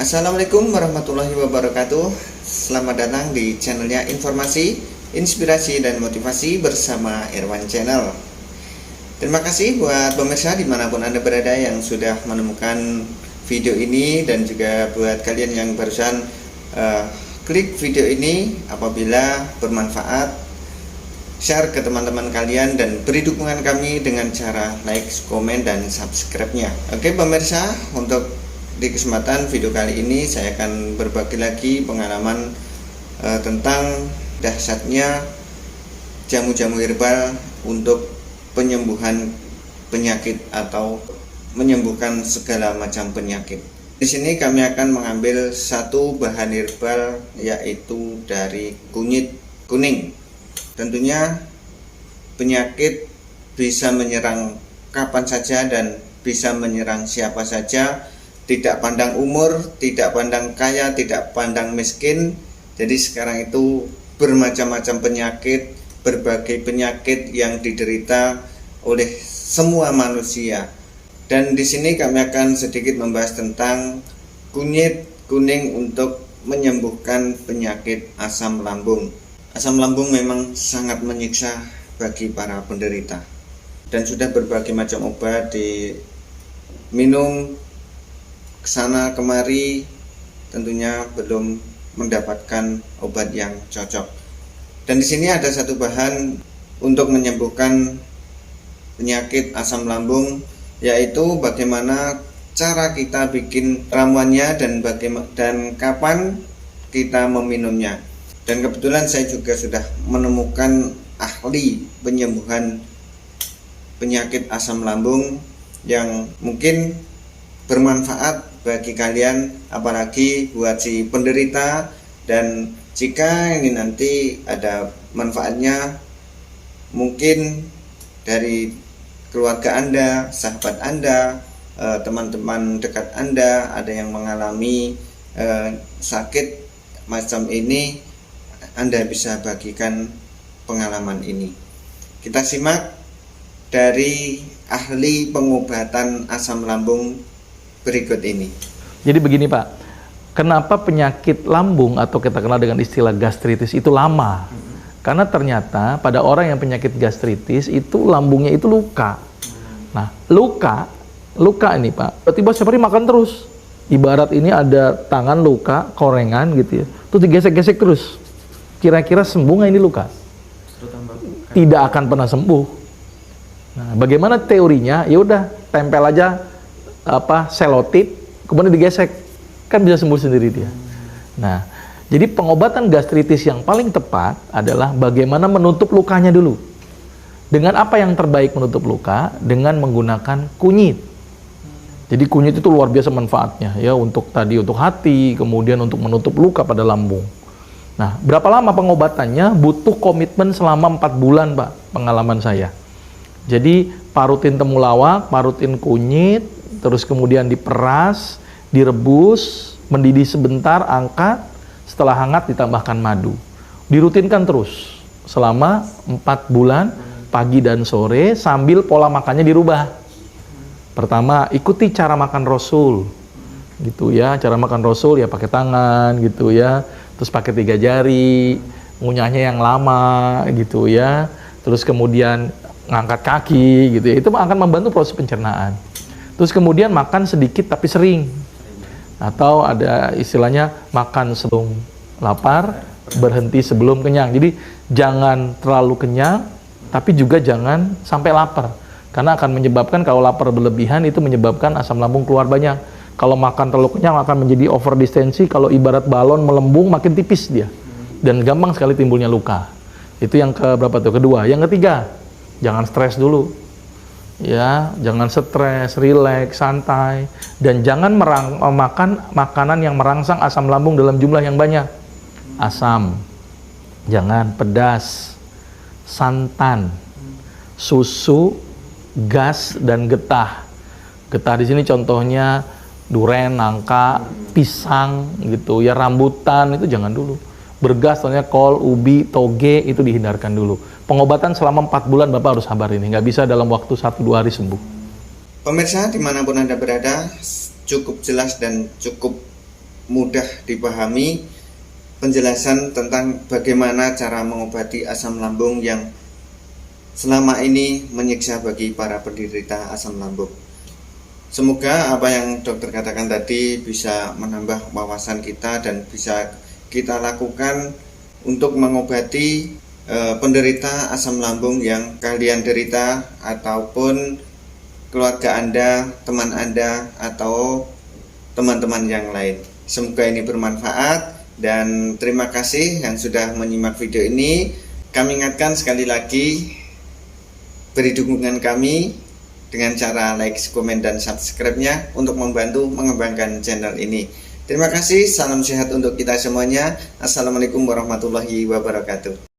Assalamualaikum warahmatullahi wabarakatuh. Selamat datang di channelnya Informasi, Inspirasi, dan Motivasi bersama Irwan Channel. Terima kasih buat pemirsa dimanapun Anda berada yang sudah menemukan video ini, dan juga buat kalian yang barusan klik video ini. Apabila bermanfaat, share ke teman-teman kalian dan beri dukungan kami dengan cara like, komen, dan subscribe-nya. Oke pemirsa, untuk di kesempatan video kali ini saya akan berbagi lagi pengalaman tentang dahsyatnya jamu-jamu herbal untuk penyembuhan penyakit atau menyembuhkan segala macam penyakit. Di sini kami akan mengambil satu bahan herbal, yaitu dari kunyit kuning. Tentunya penyakit bisa menyerang kapan saja dan bisa menyerang siapa saja, tidak pandang umur, tidak pandang kaya, tidak pandang miskin. Jadi sekarang itu bermacam-macam penyakit, berbagai penyakit yang diderita oleh semua manusia. Dan di sini kami akan sedikit membahas tentang kunyit kuning untuk menyembuhkan penyakit asam lambung. Asam lambung memang sangat menyiksa bagi para penderita, dan sudah berbagai macam obat diminum kesana kemari, tentunya belum mendapatkan obat yang cocok. Dan di sini ada satu bahan untuk menyembuhkan penyakit asam lambung, yaitu bagaimana cara kita bikin ramuannya dan kapan kita meminumnya. Dan kebetulan saya juga sudah menemukan ahli penyembuhan penyakit asam lambung yang mungkin bermanfaat bagi kalian, apalagi buat si penderita. Dan jika ini nanti ada manfaatnya, mungkin dari keluarga Anda, sahabat Anda, teman-teman dekat Anda ada yang mengalami sakit macam ini, Anda bisa bagikan pengalaman ini. Kita simak dari ahli pengobatan asam lambung berikut ini. Jadi begini Pak, kenapa penyakit lambung atau kita kenal dengan istilah gastritis itu lama? Karena ternyata pada orang yang penyakit gastritis itu lambungnya itu luka. Nah, luka ini Pak, tiba-tiba setiap hari makan terus. Ibarat ini ada tangan luka, korengan gitu ya, terus digesek-gesek terus. Kira-kira sembuh nggak ini luka? Tidak akan pernah sembuh. Nah, bagaimana teorinya? Ya udah, tempel aja selotip, kemudian digesek, kan bisa sembuh sendiri dia. Nah, jadi pengobatan gastritis yang paling tepat adalah bagaimana menutup lukanya dulu. Dengan apa yang terbaik menutup luka? Dengan menggunakan kunyit. Jadi kunyit itu luar biasa manfaatnya ya, untuk hati, kemudian untuk menutup luka pada lambung. Nah, berapa lama pengobatannya? Butuh komitmen selama 4 bulan Pak, pengalaman saya. Jadi parutin temulawak, parutin kunyit, terus kemudian diperas, direbus, mendidih sebentar, angkat, setelah hangat ditambahkan madu. Dirutinkan terus selama 4 bulan, pagi dan sore, sambil pola makannya dirubah. Pertama, ikuti cara makan Rasul, gitu ya. Cara makan Rasul ya pakai tangan, gitu ya. Terus pakai 3 jari, ngunyahnya yang lama, gitu ya. Terus kemudian ngangkat kaki, gitu ya. Itu akan membantu proses pencernaan. Terus kemudian makan sedikit tapi sering, atau ada istilahnya makan sebelum lapar, berhenti sebelum kenyang. Jadi jangan terlalu kenyang, tapi juga jangan sampai lapar, karena akan menyebabkan, kalau lapar berlebihan itu menyebabkan asam lambung keluar banyak. Kalau makan terlalu kenyang akan menjadi over distensi, kalau ibarat balon melembung makin tipis dia, dan gampang sekali timbulnya luka. Itu yang keberapa tuh? Kedua. Yang ketiga, jangan stres dulu. Ya, jangan stres, rileks, santai, dan jangan makan makanan yang merangsang asam lambung dalam jumlah yang banyak. Asam, jangan, pedas, santan, susu, gas, dan getah. Getah di sini contohnya duren, nangka, pisang gitu ya, rambutan itu jangan dulu. Bergas contohnya kol, ubi, toge itu dihindarkan dulu. Pengobatan selama 4 bulan Bapak harus sabar, ini nggak bisa dalam waktu 1-2 hari sembuh. Pemirsa dimanapun Anda berada, cukup jelas dan cukup mudah dipahami penjelasan tentang bagaimana cara mengobati asam lambung yang selama ini menyiksa bagi para penderita asam lambung. Semoga apa yang dokter katakan tadi bisa menambah wawasan kita dan bisa kita lakukan untuk mengobati penderita asam lambung yang kalian derita ataupun keluarga Anda, teman Anda, atau teman-teman yang lain. Semoga ini bermanfaat dan terima kasih yang sudah menyimak video ini. Kami ingatkan sekali lagi, beri dukungan kami dengan cara like, komen, dan subscribe-nya untuk membantu mengembangkan channel ini. Terima kasih, salam sehat untuk kita semuanya. Assalamualaikum warahmatullahi wabarakatuh.